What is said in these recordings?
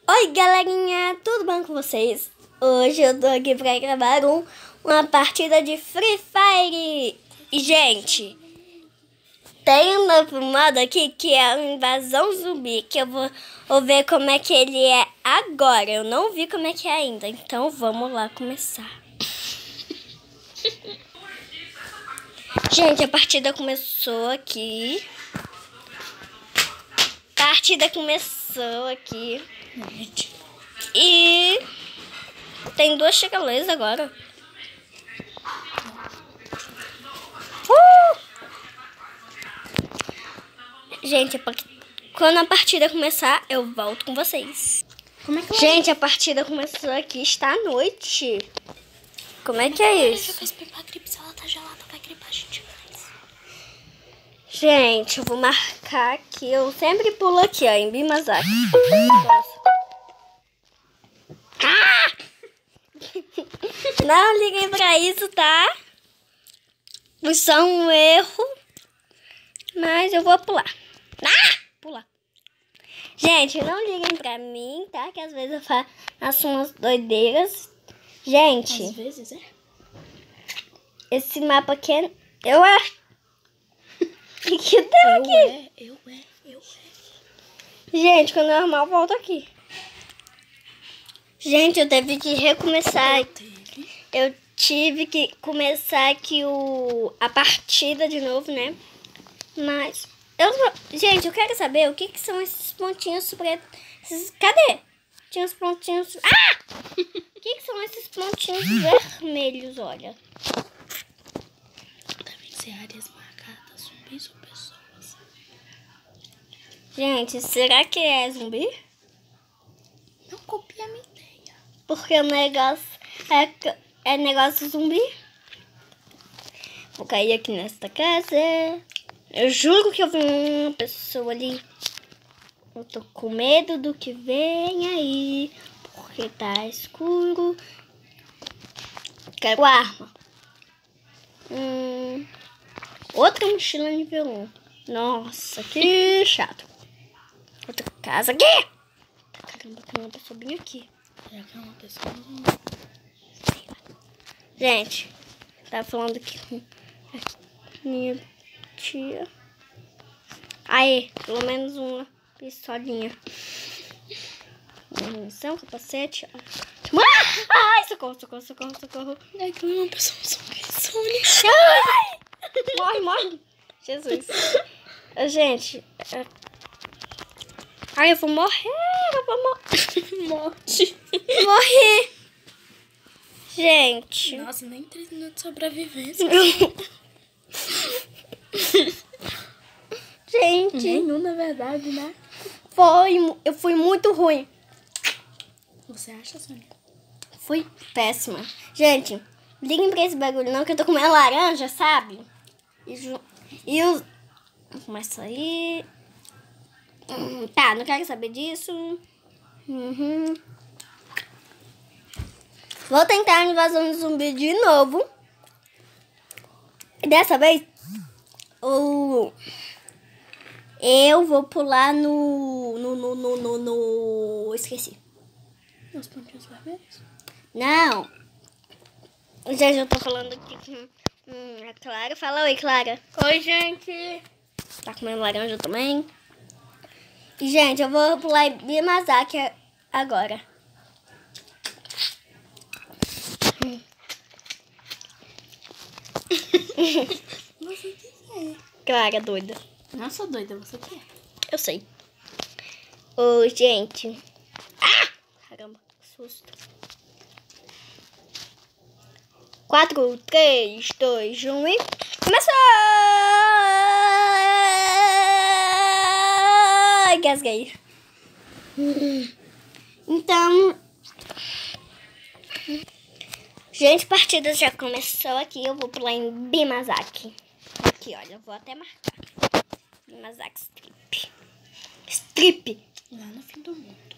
Oi galerinha, tudo bom com vocês? Hoje eu tô aqui pra gravar uma partida de Free Fire. E gente, tem um novo modo aqui que é a invasão zumbi, que eu vou ver como é que ele é agora. Eu não vi como é que é ainda, então vamos lá começar. Gente, a partida começou aqui. E tem 2 chicalês agora. Gente, quando a partida começar, eu volto com vocês. Gente, a partida começou aqui, está à noite. Como é que é isso? Deixa eu pegar a gripe, se ela tá gelada, vai gripar a gente mais. Gente, eu vou marcar aqui. Eu sempre pulo aqui, ó, em Bimazaki. Não liguem pra isso, tá? Foi só um erro. Mas eu vou pular. Pular. Gente, não liguem pra mim, tá? Que às vezes eu faço umas doideiras. Gente. Às vezes, é? Esse mapa aqui é... Eu acho... O que deu aqui? Eu é. Gente, quando eu arrumar, eu volto aqui. Gente, eu tive que recomeçar. Eu tive que começar aqui a partida de novo, né? Mas... Gente, eu quero saber o que são esses pontinhos pretos. Cadê? Tinha os pontinhos... O que são esses pontinhos vermelhos, olha? Devem ser áreas marcadas, zumbis ou pessoas. Gente, será que é zumbi? Não copia a minha ideia. Porque o negócio é negócio zumbi. Vou cair aqui nesta casa. Eu juro que eu vi uma pessoa ali. Eu tô com medo do que vem aí. Porque tá escuro. Quero arma. Outra mochila nível 1. Nossa, que chato. Outra casa aqui. Caramba, tem uma pessoa bem aqui. Será que é uma pessoa? Gente, tá falando aqui com minha tia. Aí, pelo menos uma pistolinha. Munição, capacete. Ai, socorro. É que uma pessoa zumbi. Ai, morre. Jesus. Gente. Ai, eu vou morrer. Morte. Morrer. Gente. Nossa, nem 3 minutos de sobrevivência. Gente. Nenhum, na verdade, né? Eu fui muito ruim. Você acha, Sônia? Fui péssima. Gente, liguem pra esse bagulho não, que eu tô comendo laranja, sabe? E os... Começa aí. Tá, não quero saber disso. Vou tentar a invasão de zumbi de novo. E dessa vez, eu vou pular no... Esqueci. Os pontinhos vermelhos? Não. Gente, eu tô falando aqui com a Clara. Fala oi, Clara. Oi, gente. Tá comendo laranja também. E, gente, eu vou pular em Bimazaki agora. Você que é? Clara, doida. Não sou doida, você que é? Eu sei. Ô, gente. Caramba, que susto. 4, 3, 2, 1 e... Começou! Gasguei. Então... Gente, a partida já começou aqui. Eu vou pular em Bimazaki. Aqui, olha. Eu vou até marcar. Bimazaki Strip. Strip. Lá no fim do mundo.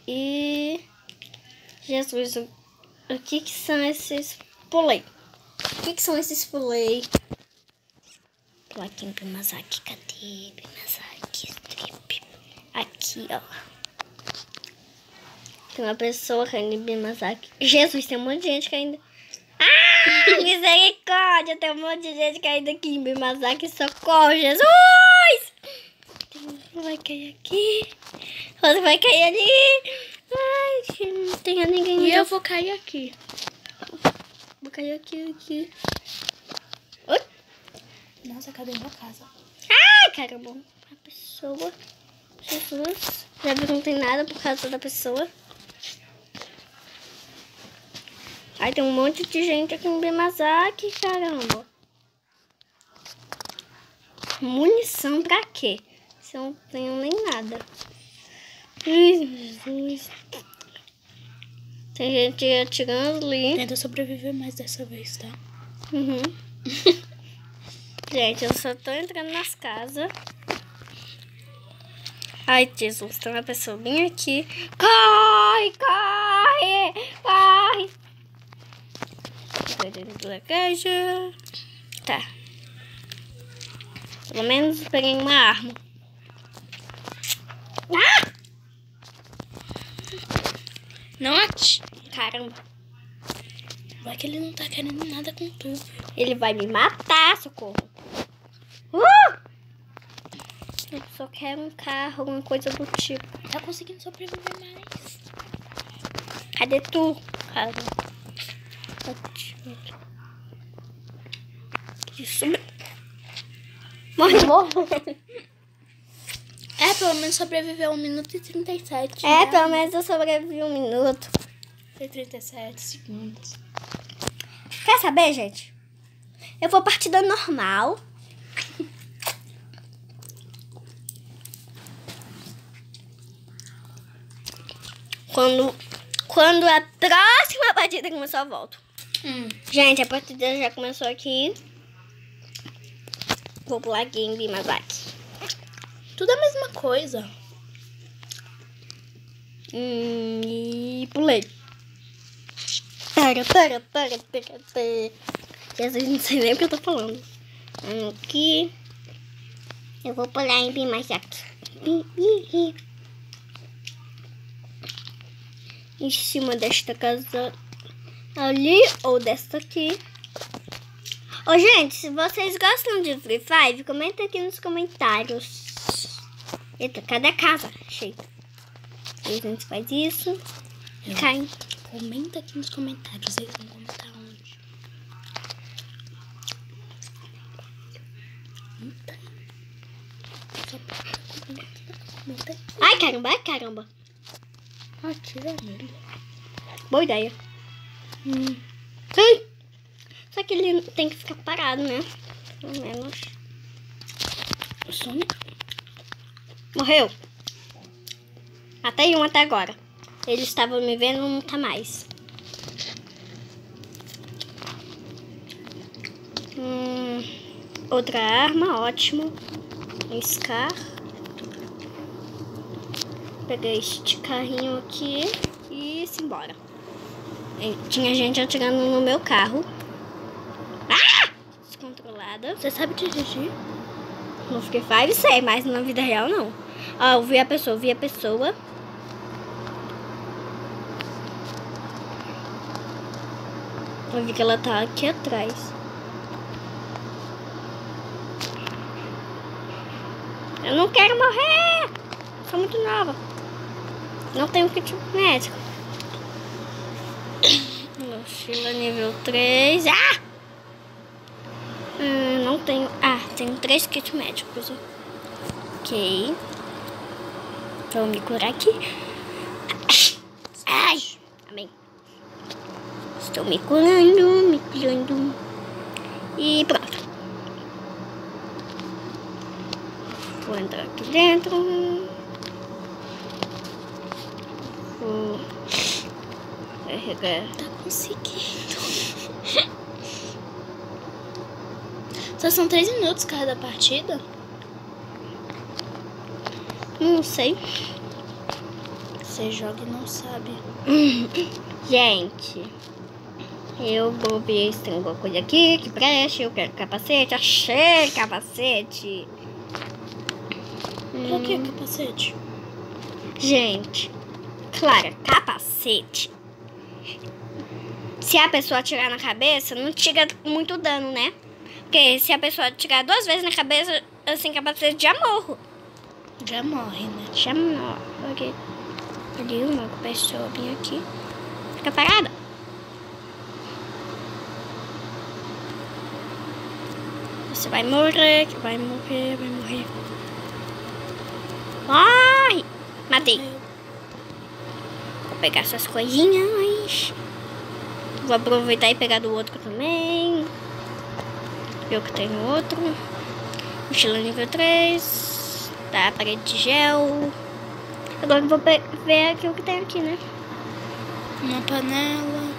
E... Jesus, o que são esses pulei? O que são esses pulei? Pular aqui em Bimazaki. Cadê Bimazaki Strip? aqui, ó. Tem uma pessoa caindo em Bimasaki. Jesus, tem um monte de gente caindo. Ah, misericórdia! Tem um monte de gente caindo aqui em Bimasaki. Socorro, Jesus! Você vai cair aqui. Você vai cair ali. Ai, não tem ninguém. E eu vou cair aqui. Vou cair aqui. Oi? Nossa, cadê minha casa? Ai, caramba. A pessoa. Jesus. Já viu que não tem nada por causa da pessoa. Ai, tem um monte de gente aqui em Bimasaki, caramba. Munição pra quê? Se eu não tenho nem nada. Ai, Jesus. Tem gente atirando ali. Tenta sobreviver mais dessa vez, tá? Uhum. Gente, eu só tô entrando nas casas. Ai, Jesus, tem uma pessoa bem aqui. Corre! Vai dentro da caixa. Tá. Pelo menos eu peguei uma arma. Ah! Não atire. Caramba. Vai que ele não tá querendo nada com tu. Ele vai me matar, socorro. Eu só quero um carro, alguma coisa do tipo. Tá conseguindo sobreviver mais. Cadê tu, cara? Isso. Morre. É, pelo menos sobreviveu 1 minuto e 37. É, né? pelo menos eu sobrevivi 1 minuto. Foi 37 segundos. Quer saber, gente? Eu vou partida normal. Quando a próxima partida começar, eu volto. Gente, a partida já começou aqui. Vou pular aqui em Bimasaki. Tudo a mesma coisa. E pulei. Para. Jesus, não sei nem o que eu tô falando. Aqui. Eu vou pular em Bimasaki. Em cima desta casa ali ou desta aqui. Ô, gente, se vocês gostam de Free Fire, comenta aqui nos comentários. Eita, cadê a casa? Achei. Aí a gente faz isso. Cai. Comenta aqui nos comentários. Vocês vão comentar onde? Comenta. Ai, caramba. Atira nele. Boa ideia. Ai. Só que ele tem que ficar parado, né? Pelo menos. O Sonic. Morreu. Matei um até agora. Ele estava me vendo, não tá mais. Outra arma, ótimo. Um Scar. Peguei este carrinho aqui e simbora. Tinha gente atirando no meu carro. Ah! Descontrolada. Você sabe dirigir? No Free Fire sei, mas na vida real não. Ó, eu vi a pessoa. Eu vi que ela tá aqui atrás. Eu não quero morrer! Sou muito nova. Não tenho kit médico. Mochila nível 3. Ah! Não tenho. Ah, tenho 3 kits médicos. Ok. Vou me curar aqui. Ai! Amém. Estou me curando. E pronto. Vou entrar aqui dentro. Vou carregar. Tá conseguindo. Só são 3 minutos cada partida? Não sei. Você joga e não sabe. Gente, eu vou ver se tem alguma coisa aqui que preste. Eu quero capacete. Achei capacete. Por que capacete? Gente, Clara, capacete. Se a pessoa atirar na cabeça, não tira muito dano, né? Porque se a pessoa atirar 2 vezes na cabeça, assim, capacete, já morro. Já morre, né? Já morro. Porque ali uma pessoa vem aqui. Fica parada. Você vai morrer, vai morrer. Ai! Matei. Vou pegar essas coisinhas. Vou aproveitar e pegar do outro também. Eu que tenho outro. Mochila nível 3. Tá, parede de gel. Agora eu vou ver aqui o que tem aqui, né? Uma panela.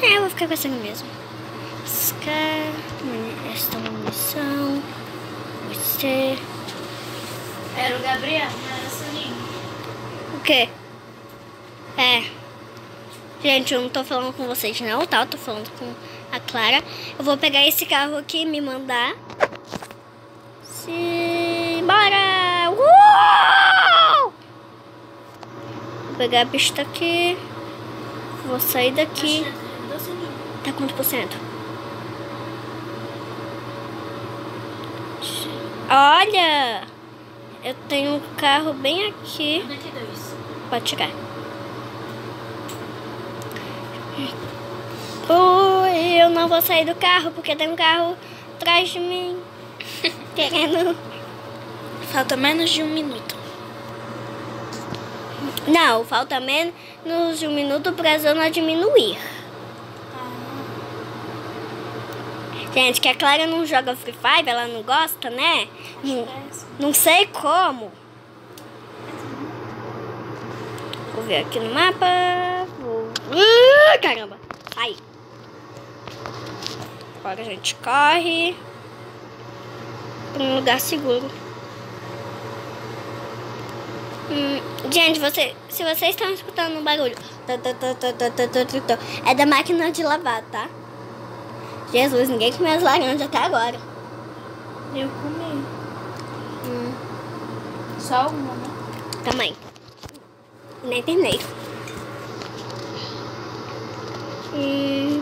Eu vou ficar com essa mesmo. Scar. Esta munição. Você. Era o Gabriel, não era o Soninho. O quê? Gente, eu não tô falando com vocês não, tá? Eu tô falando com a Clara. Eu vou pegar esse carro aqui e me mandar. Bora! Vou pegar a pista aqui. Vou sair daqui. Tá quanto por cento? Olha! Eu tenho um carro bem aqui. Pode tirar. Ui, eu não vou sair do carro porque tem um carro atrás de mim. Querendo. Falta menos de 1 minuto. Não, falta menos de 1 minuto pra zona diminuir. Gente, que a Clara não joga Free Fire, ela não gosta, né? Não sei como. Vou ver aqui no mapa. Caramba, sai. Agora a gente corre para um lugar seguro. Gente, se vocês estão escutando um barulho, é da máquina de lavar, tá? Jesus, ninguém comeu as laranjas até agora. Eu comi. Só uma, né? Também. Nem terminei.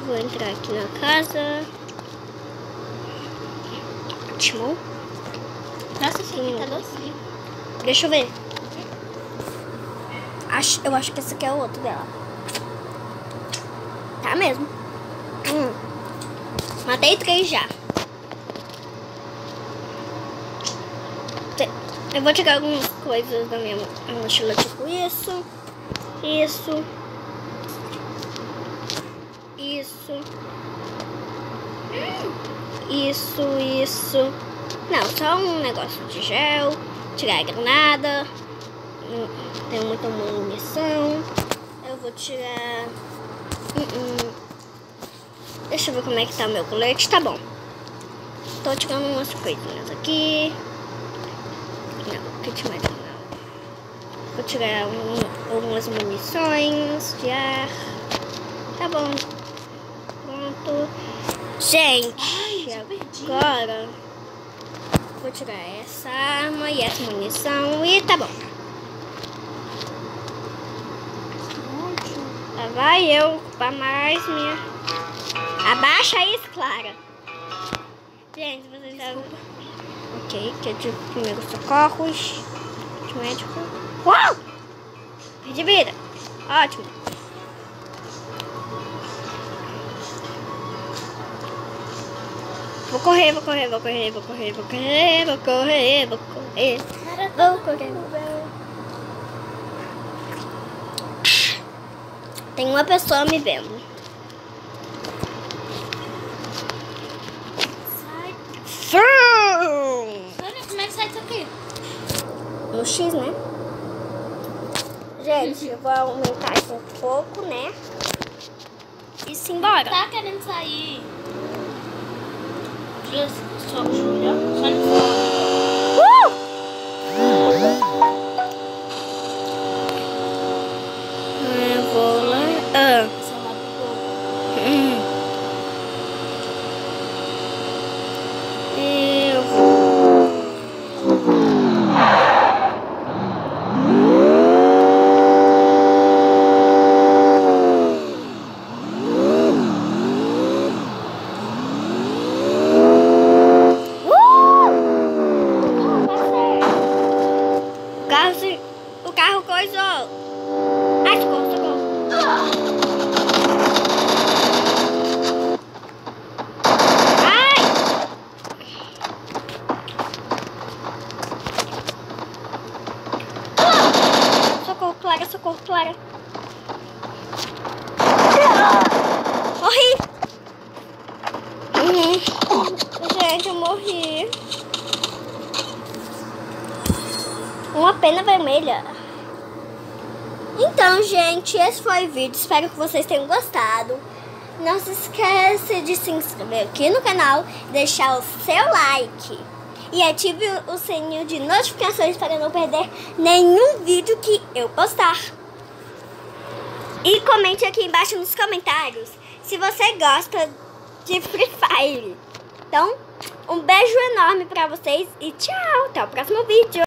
Vou entrar aqui na casa. Ótimo. Nossa, esse aqui tá docinho. Deixa eu ver. Eu acho que esse aqui é o outro dela. Tá mesmo. Matei 3 já. Eu vou tirar algumas coisas da minha mochila, tipo isso. Isso. Não, só um negócio de gel. Tirar a granada. Tem muita munição. Eu vou tirar. Deixa eu ver como é que tá o meu colete. Tá bom. Tô tirando umas coisinhas aqui. Não, kit mais não. Vou tirar algumas munições de ar. Tá bom. Pronto. Gente, agora vou tirar essa arma e essa munição e tá bom. Lá vai eu ocupar mais minha. Abaixa isso, Clara. Gente, vocês sabem. Ok, que é de primeiros socorros. De médico. Uau! Perdi vida. Ótimo. Vou correr. Tem uma pessoa me vendo. Sônia, como é que sai isso aqui? No X, né? Gente, eu vou aumentar isso um pouco, né? E simbora. Tá querendo sair. Júlia, Sônia. Eu vou lá. Eu vou. socorro, Clara. Morri. Gente, eu morri. Uma pena vermelha. Então, gente, esse foi o vídeo. Espero que vocês tenham gostado. Não se esqueça de se inscrever aqui no canal, deixar o seu like e ative o sininho de notificações para não perder nenhum vídeo que eu postar. E comente aqui embaixo nos comentários se você gosta de Free Fire. Então, um beijo enorme para vocês e tchau! Até o próximo vídeo!